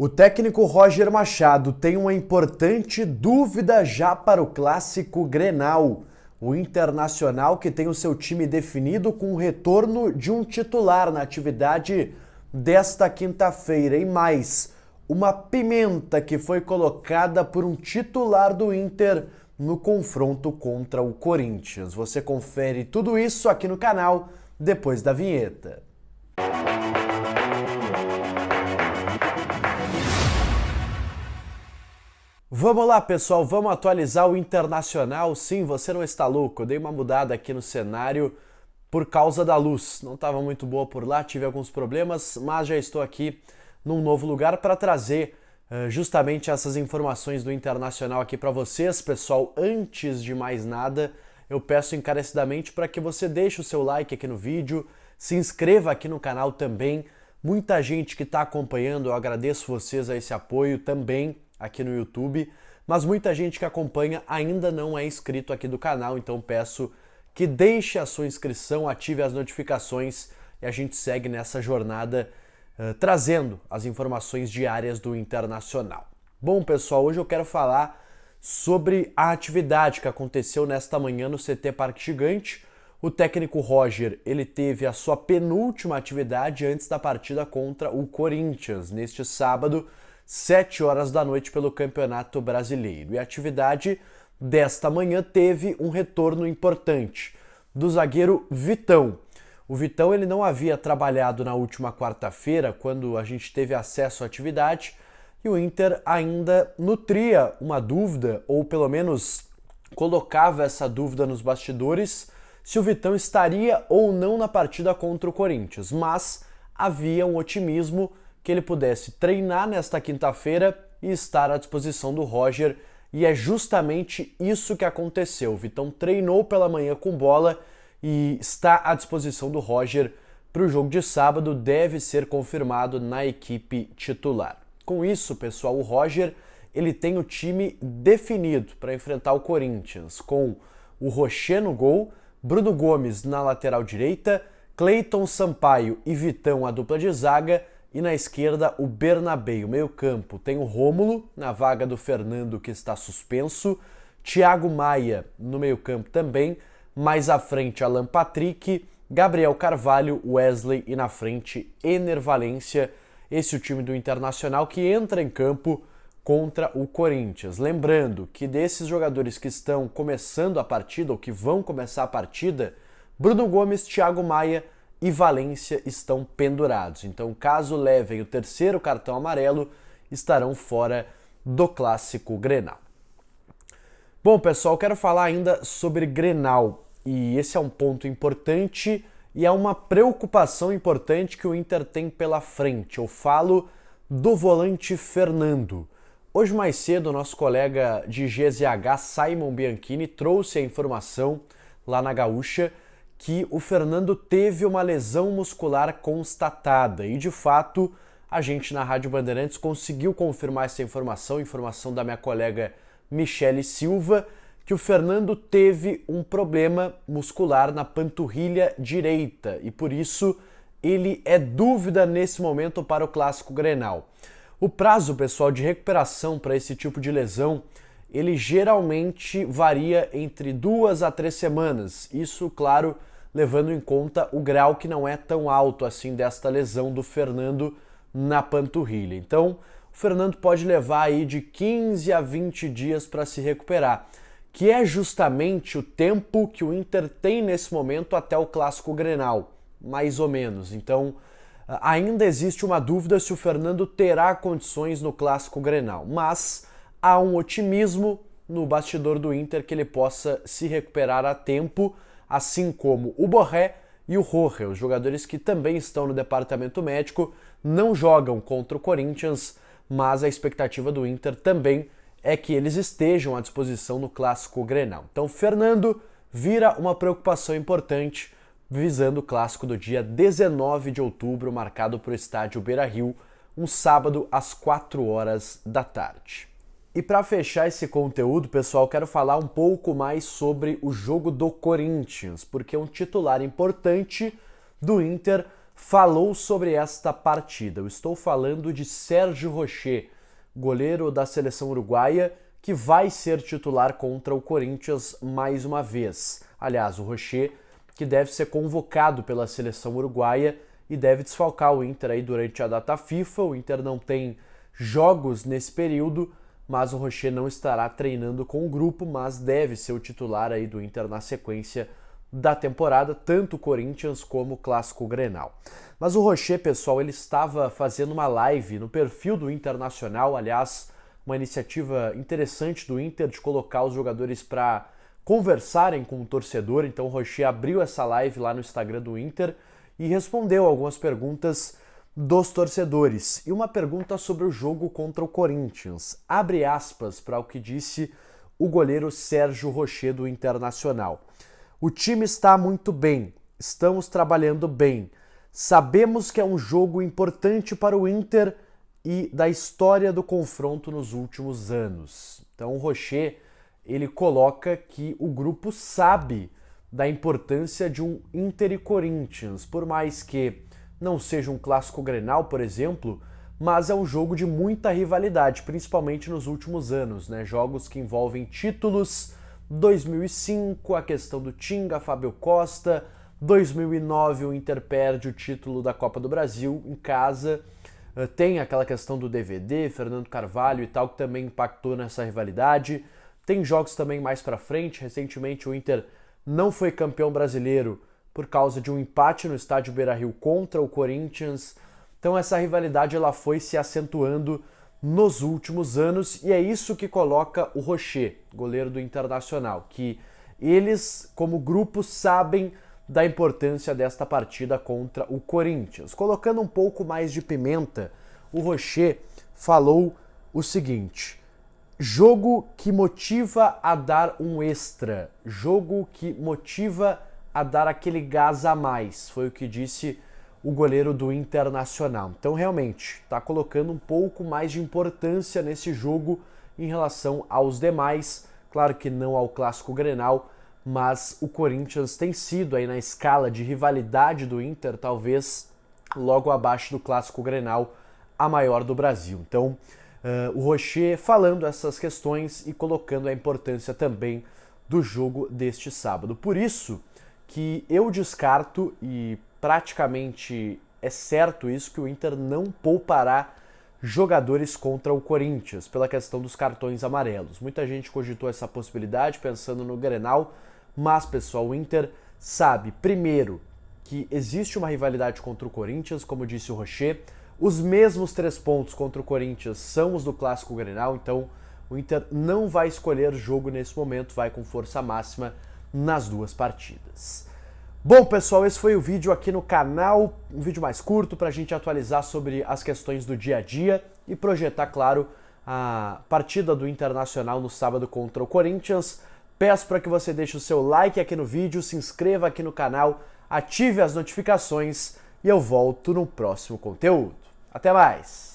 O técnico Roger Machado tem uma importante dúvida já para o clássico Grenal. O Internacional, que tem o seu time definido com o retorno de um titular na atividade desta quinta-feira. E mais, uma pimenta que foi colocada por um titular do Inter no confronto contra o Corinthians. Você confere tudo isso aqui no canal depois da vinheta. Vamos lá, pessoal, vamos atualizar o Internacional. Sim, você não está louco, eu dei uma mudada aqui no cenário por causa da luz. Não estava muito boa por lá, tive alguns problemas, mas já estou aqui num novo lugar para trazer justamente essas informações do Internacional aqui para vocês. Pessoal, antes de mais nada, eu peço encarecidamente para que você deixe o seu like aqui no vídeo, se inscreva aqui no canal também. Muita gente que está acompanhando, eu agradeço vocês a esse apoio também aqui no YouTube, mas muita gente que acompanha ainda não é inscrito aqui do canal, então peço que deixe a sua inscrição, ative as notificações e a gente segue nessa jornada trazendo as informações diárias do Internacional. Bom, pessoal, hoje eu quero falar sobre a atividade que aconteceu nesta manhã no CT Parque Gigante. O técnico Roger, ele teve a sua penúltima atividade antes da partida contra o Corinthians, neste sábado, 7 horas da noite pelo Campeonato Brasileiro. E a atividade desta manhã teve um retorno importante do zagueiro Vitão. O Vitão ele não havia trabalhado na última quarta-feira, quando a gente teve acesso à atividade, e o Inter ainda nutria uma dúvida, ou pelo menos colocava essa dúvida nos bastidores, se o Vitão estaria ou não na partida contra o Corinthians. Mas havia um otimismo que ele pudesse treinar nesta quinta-feira e estar à disposição do Roger, e é justamente isso que aconteceu. O Vitão treinou pela manhã com bola e está à disposição do Roger para o jogo de sábado, deve ser confirmado na equipe titular. Com isso, pessoal, o Roger ele tem o time definido para enfrentar o Corinthians, com o Rocher no gol, Bruno Gomes na lateral direita, Cleiton Sampaio e Vitão a dupla de zaga, e na esquerda o Bernabé. O meio-campo tem o Rômulo na vaga do Fernando, que está suspenso, Thiago Maia no meio-campo também, mais à frente Alan Patrick, Gabriel Carvalho, Wesley e na frente Ener Valencia. Esse é o time do Internacional que entra em campo contra o Corinthians. Lembrando que desses jogadores que estão começando a partida ou que vão começar a partida, Bruno Gomes, Thiago Maia e Valência estão pendurados. Então, caso levem o terceiro cartão amarelo, estarão fora do clássico Grenal. Bom, pessoal, quero falar ainda sobre Grenal, e esse é um ponto importante e é uma preocupação importante que o Inter tem pela frente. Eu falo do volante Fernando. Hoje mais cedo, o nosso colega de GZH, Simon Bianchini, trouxe a informação lá na Gaúcha que o Fernando teve uma lesão muscular constatada, e de fato a gente na Rádio Bandeirantes conseguiu confirmar essa informação da minha colega Michele Silva, que o Fernando teve um problema muscular na panturrilha direita e por isso ele é dúvida nesse momento para o clássico Grenal. O prazo, pessoal, de recuperação para esse tipo de lesão, ele geralmente varia entre 2 a 3 semanas, isso, claro, levando em conta o grau que não é tão alto assim desta lesão do Fernando na panturrilha. Então, o Fernando pode levar aí de 15 a 20 dias para se recuperar, que é justamente o tempo que o Inter tem nesse momento até o clássico Grenal, mais ou menos. Então, ainda existe uma dúvida se o Fernando terá condições no clássico Grenal, mas há um otimismo no bastidor do Inter que ele possa se recuperar a tempo, assim como o Borré e o Roger, os jogadores que também estão no departamento médico, não jogam contra o Corinthians, mas a expectativa do Inter também é que eles estejam à disposição no clássico Grenal. Então, Fernando vira uma preocupação importante, visando o clássico do dia 19 de outubro, marcado para o estádio Beira-Rio, um sábado às 4 horas da tarde. E para fechar esse conteúdo, pessoal, quero falar um pouco mais sobre o jogo do Corinthians, porque um titular importante do Inter falou sobre esta partida. Eu estou falando de Sérgio Rocher, goleiro da seleção uruguaia, que vai ser titular contra o Corinthians mais uma vez. Aliás, o Rocher, que deve ser convocado pela seleção uruguaia e deve desfalcar o Inter aí durante a data FIFA. O Inter não tem jogos nesse período, mas o Rocher não estará treinando com o grupo, mas deve ser o titular aí do Inter na sequência da temporada, tanto o Corinthians como o Clássico Grenal. Mas o Rocher, pessoal, ele estava fazendo uma live no perfil do Internacional, aliás, uma iniciativa interessante do Inter de colocar os jogadores para conversarem com o torcedor. Então o Rocher abriu essa live lá no Instagram do Inter e respondeu algumas perguntas dos torcedores. E uma pergunta sobre o jogo contra o Corinthians. Abre aspas para o que disse o goleiro Sérgio Rocher do Internacional. O time está muito bem, estamos trabalhando bem. Sabemos que é um jogo importante para o Inter e da história do confronto nos últimos anos. Então o Rocher, ele coloca que o grupo sabe da importância de um Inter e Corinthians, por mais que não seja um clássico Grenal, por exemplo, mas é um jogo de muita rivalidade, principalmente nos últimos anos, né? Jogos que envolvem títulos. 2005, a questão do Tinga, Fábio Costa. 2009, o Inter perde o título da Copa do Brasil em casa. Tem aquela questão do DVD, Fernando Carvalho e tal, que também impactou nessa rivalidade. Tem jogos também mais pra frente. Recentemente, o Inter não foi campeão brasileiro por causa de um empate no estádio Beira-Rio contra o Corinthians. Então essa rivalidade ela foi se acentuando nos últimos anos e é isso que coloca o Rocher, goleiro do Internacional, que eles, como grupo, sabem da importância desta partida contra o Corinthians. Colocando um pouco mais de pimenta, o Rocher falou o seguinte: jogo que motiva a dar um extra, jogo que motiva a dar aquele gás a mais, foi o que disse o goleiro do Internacional. Então realmente está colocando um pouco mais de importância nesse jogo em relação aos demais, claro que não ao Clássico Grenal, mas o Corinthians tem sido aí na escala de rivalidade do Inter, talvez logo abaixo do Clássico Grenal, a maior do Brasil. Então o Rocher falando essas questões e colocando a importância também do jogo deste sábado. Por isso que eu descarto, e praticamente é certo isso, que o Inter não poupará jogadores contra o Corinthians, pela questão dos cartões amarelos. Muita gente cogitou essa possibilidade pensando no Grenal, mas, pessoal, o Inter sabe, primeiro, que existe uma rivalidade contra o Corinthians, como disse o Rocher. Os mesmos 3 pontos contra o Corinthians são os do Clássico Grenal, então o Inter não vai escolher jogo nesse momento, vai com força máxima nas duas partidas. Bom, pessoal, esse foi o vídeo aqui no canal, um vídeo mais curto para a gente atualizar sobre as questões do dia a dia e projetar, claro, a partida do Internacional no sábado contra o Corinthians. Peço para que você deixe o seu like aqui no vídeo, se inscreva aqui no canal, ative as notificações e eu volto no próximo conteúdo. Até mais!